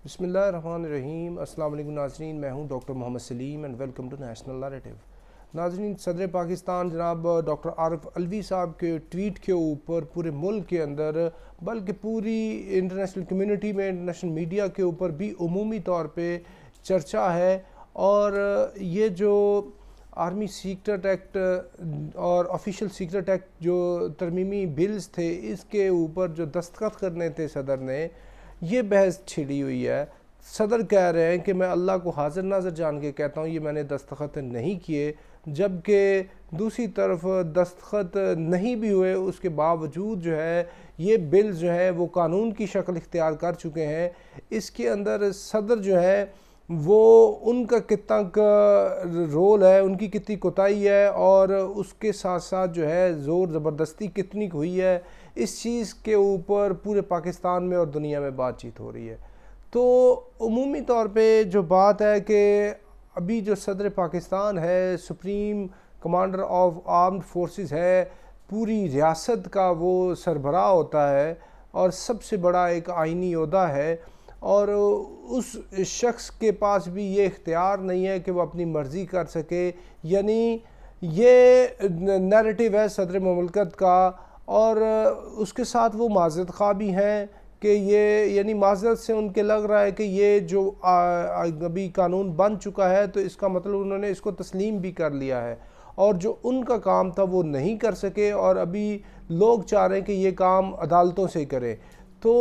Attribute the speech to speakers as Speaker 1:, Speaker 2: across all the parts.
Speaker 1: بسم اللہ الرحمن الرحیم۔ السلام علیکم ناظرین، میں ہوں doctor Muhammad Salim and welcome to national narrative. ناظرین، صدر پاکستان جناب ڈاکٹر عارف علوی صاحب کے ٹویٹ کے اوپر پورے ملک کے اندر بلکہ پوری انٹرنیشنل کمیونٹی میں، انٹرنیشنل میڈیا کے اوپر بھی عمومی طور پہ چرچا ہے، اور یہ جو آرمی سیکرٹ ایکٹ اور آفیشیل سیکرٹ ایکٹ جو ترمیمی بلز تھے، اس کے اوپر جو دستخط کرنے تھے صدر نے، یہ بحث چھڑی ہوئی ہے۔ صدر کہہ رہے ہیں کہ میں اللہ کو حاضر ناظر جان کے کہتا ہوں یہ میں نے دستخط نہیں کیے، جبکہ دوسری طرف دستخط نہیں بھی ہوئے، اس کے باوجود جو ہے یہ بل جو ہے وہ قانون کی شکل اختیار کر چکے ہیں۔ اس کے اندر صدر جو ہے وہ ان کا کتنا کا رول ہے، ان کی کتنی کوتاہی ہے، اور اس کے ساتھ ساتھ جو ہے زور زبردستی کتنی ہوئی ہے، اس چیز کے اوپر پورے پاکستان میں اور دنیا میں بات چیت ہو رہی ہے۔ تو عمومی طور پہ جو بات ہے کہ ابھی جو صدر پاکستان ہے، supreme commander of armed forces ہے، پوری ریاست کا وہ سربراہ ہوتا ہے اور سب سے بڑا ایک آئینی عہدہ ہے، اور اس شخص کے پاس بھی یہ اختیار نہیں ہے کہ وہ اپنی مرضی کر سکے۔ یعنی یہ نیریٹو ہے صدر مملکت کا، اور اس کے ساتھ وہ معذرت خواہ بھی ہیں کہ یہ یعنی معذرت سے ان کے لگ رہا ہے کہ یہ جو ابھی قانون بن چکا ہے تو اس کا مطلب انہوں نے اس کو تسلیم بھی کر لیا ہے، اور جو ان کا کام تھا وہ نہیں کر سکے، اور ابھی لوگ چاہ رہے ہیں کہ یہ کام عدالتوں سے کرے۔ تو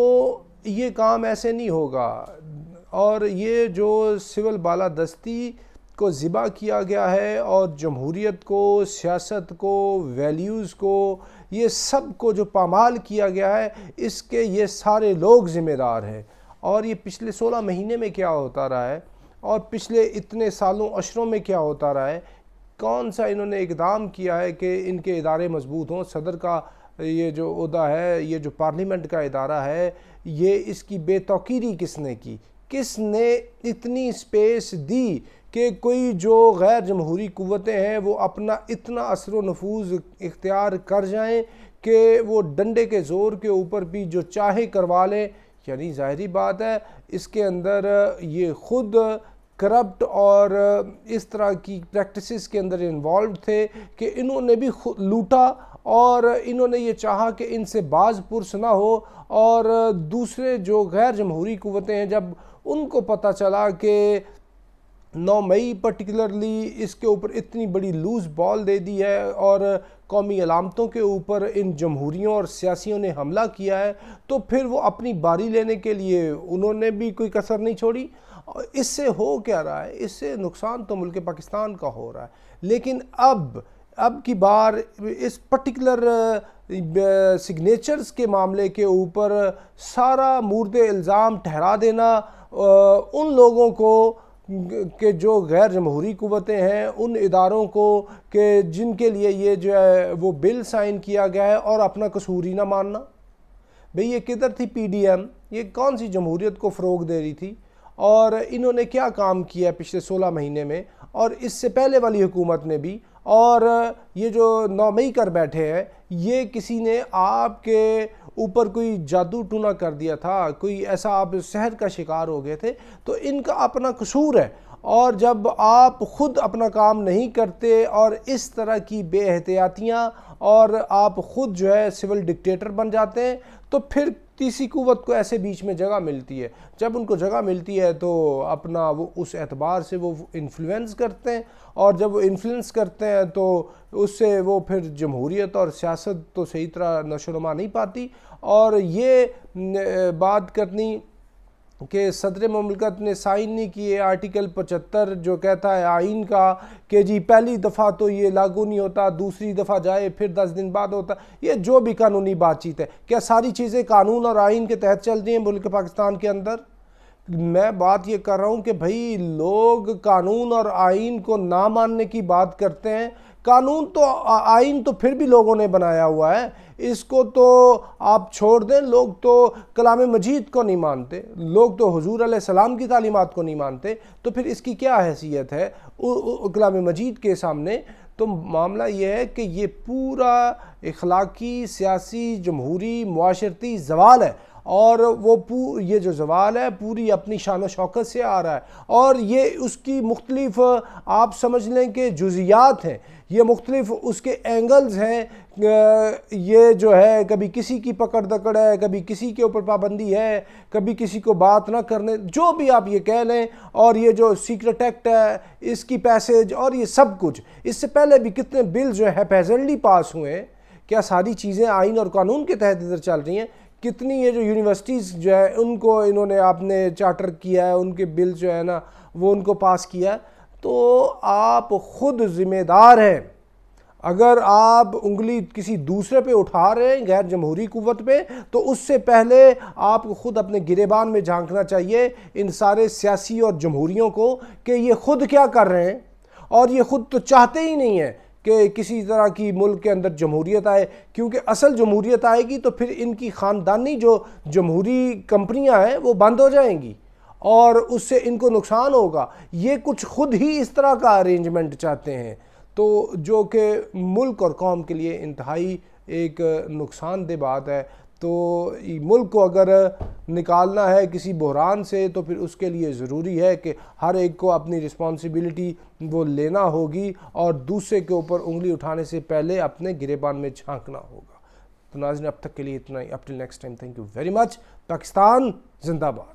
Speaker 1: یہ کام ایسے نہیں ہوگا، اور یہ جو سول بالادستی کو ذبح کیا گیا ہے، اور جمہوریت کو، سیاست کو، ویلیوز کو، یہ سب کو جو پامال کیا گیا ہے، اس کے یہ سارے لوگ ذمہ دار ہیں۔ اور یہ پچھلے 16 مہینے میں کیا ہوتا رہا ہے، اور پچھلے اتنے سالوں عشروں میں کیا ہوتا رہا ہے، کون سا انہوں نے اقدام کیا ہے کہ ان کے ادارے مضبوط ہوں۔ صدر کا یہ جو عہدہ ہے، یہ جو پارلیمنٹ کا ادارہ ہے، یہ اس کی بے توقیری کس نے کی؟ کس نے اتنی سپیس دی کہ کوئی جو غیر جمہوری قوتیں ہیں وہ اپنا اتنا اثر و نفوذ اختیار کر جائیں کہ وہ ڈنڈے کے زور کے اوپر بھی جو چاہے کروا لیں؟ یعنی ظاہری بات ہے اس کے اندر یہ خود کرپٹ اور اس طرح کی پریکٹسز کے اندر انوالوڈ تھے کہ انہوں نے بھی خود لوٹا، اور انہوں نے یہ چاہا کہ ان سے باز پرس نہ ہو، اور دوسرے جو غیر جمہوری قوتیں ہیں جب ان کو پتہ چلا کہ 9 مئی پرٹیکولرلی اس کے اوپر اتنی بڑی لوز بال دے دی ہے اور قومی علامتوں کے اوپر ان جمہوریوں اور سیاسیوں نے حملہ کیا ہے، تو پھر وہ اپنی باری لینے کے لیے انہوں نے بھی کوئی کسر نہیں چھوڑی۔ اس سے ہو کیا رہا ہے؟ اس سے نقصان تو ملک پاکستان کا ہو رہا ہے، لیکن اب کی بار اس پرٹیکولر سگنیچرز کے معاملے کے اوپر سارا مورد الزام ٹھہرا دینا ان لوگوں کو کہ جو غیر جمہوری قوتیں ہیں، ان اداروں کو کہ جن کے لیے یہ جو ہے وہ بل سائن کیا گیا ہے، اور اپنا قصور ہی نہ ماننا۔ بھئی یہ کدھر تھی پی ڈی ایم؟ یہ کون سی جمہوریت کو فروغ دے رہی تھی؟ اور انہوں نے کیا کام کیا پچھلے 16 مہینے میں، اور اس سے پہلے والی حکومت نے بھی، اور یہ جو 9 مئی کر بیٹھے ہیں، یہ کسی نے آپ کے اوپر کوئی جادو ٹونا کر دیا تھا، کوئی ایسا آپ سحر کا شکار ہو گئے تھے؟ تو ان کا اپنا قصور ہے، اور جب آپ خود اپنا کام نہیں کرتے اور اس طرح کی بے احتیاطیاں، اور آپ خود جو ہے سول ڈکٹیٹر بن جاتے ہیں، تو پھر تیسری قوت کو ایسے بیچ میں جگہ ملتی ہے۔ جب ان کو جگہ ملتی ہے تو اپنا وہ اس اعتبار سے وہ انفلوئنس کرتے ہیں، اور جب وہ انفلوئنس کرتے ہیں تو اس سے وہ پھر جمہوریت اور سیاست تو صحیح طرح نشو و نما نہیں پاتی۔ اور یہ بات کرنی کہ صدر مملکت نے سائن نہیں کیے آرٹیکل 75 جو کہتا ہے آئین کا کہ جی پہلی دفعہ تو یہ لاگو نہیں ہوتا، دوسری دفعہ جائے پھر 10 دن بعد ہوتا، یہ جو بھی قانونی بات چیت ہے، کیا ساری چیزیں قانون اور آئین کے تحت چل رہی ہیں ملک پاکستان کے اندر؟ میں بات یہ کر رہا ہوں کہ بھئی لوگ قانون اور آئین کو نہ ماننے کی بات کرتے ہیں۔ قانون تو آئین تو پھر بھی لوگوں نے بنایا ہوا ہے، اس کو تو آپ چھوڑ دیں۔ لوگ تو کلام مجید کو نہیں مانتے، لوگ تو حضور علیہ السلام کی تعلیمات کو نہیں مانتے، تو پھر اس کی کیا حیثیت ہے کلام مجید کے سامنے؟ تو معاملہ یہ ہے کہ یہ پورا اخلاقی، سیاسی، جمہوری، معاشرتی زوال ہے، اور وہ یہ جو زوال ہے پوری اپنی شان و شوکت سے آ رہا ہے، اور یہ اس کی مختلف آپ سمجھ لیں کہ جزیات ہیں، یہ مختلف اس کے اینگلز ہیں، یہ جو ہے کبھی کسی کی پکڑ دکڑ ہے، کبھی کسی کے اوپر پابندی ہے، کبھی کسی کو بات نہ کرنے، جو بھی آپ یہ کہہ لیں، اور یہ جو سیکرٹ ایکٹ ہے، اس کی پیسج اور یہ سب کچھ، اس سے پہلے بھی کتنے بل جو ہے پیزنٹلی پاس ہوئے ہیں، کیا ساری چیزیں آئین اور قانون کے تحت ادھر چل رہی ہیں؟ کتنی یہ جو یونیورسٹیز جو ہے ان کو انہوں نے آپ نے چارٹر کیا ہے، ان کے بل جو ہے نا وہ ان کو پاس کیا ہے، تو آپ خود ذمہ دار ہیں۔ اگر آپ انگلی کسی دوسرے پہ اٹھا رہے ہیں، غیر جمہوری قوت پہ، تو اس سے پہلے آپ کو خود اپنے گریبان میں جھانکنا چاہیے ان سارے سیاسی اور جمہوریوں کو کہ یہ خود کیا کر رہے ہیں، اور یہ خود تو چاہتے ہی نہیں ہیں کہ کسی طرح کی ملک کے اندر جمہوریت آئے، کیونکہ اصل جمہوریت آئے گی تو پھر ان کی خاندانی جو جمہوری کمپنیاں ہیں وہ بند ہو جائیں گی، اور اس سے ان کو نقصان ہوگا۔ یہ کچھ خود ہی اس طرح کا ارینجمنٹ چاہتے ہیں، تو جو کہ ملک اور قوم کے لیے انتہائی ایک نقصان دہ بات ہے۔ تو ملک کو اگر نکالنا ہے کسی بحران سے تو پھر اس کے لیے ضروری ہے کہ ہر ایک کو اپنی رسپانسبلٹی وہ لینا ہوگی، اور دوسرے کے اوپر انگلی اٹھانے سے پہلے اپنے گریبان میں جھانکنا ہوگا۔ تو ناظرین اب تک کے لیے اتنا ہی، up till next time, thank you very much. Pakistan زندہ باد۔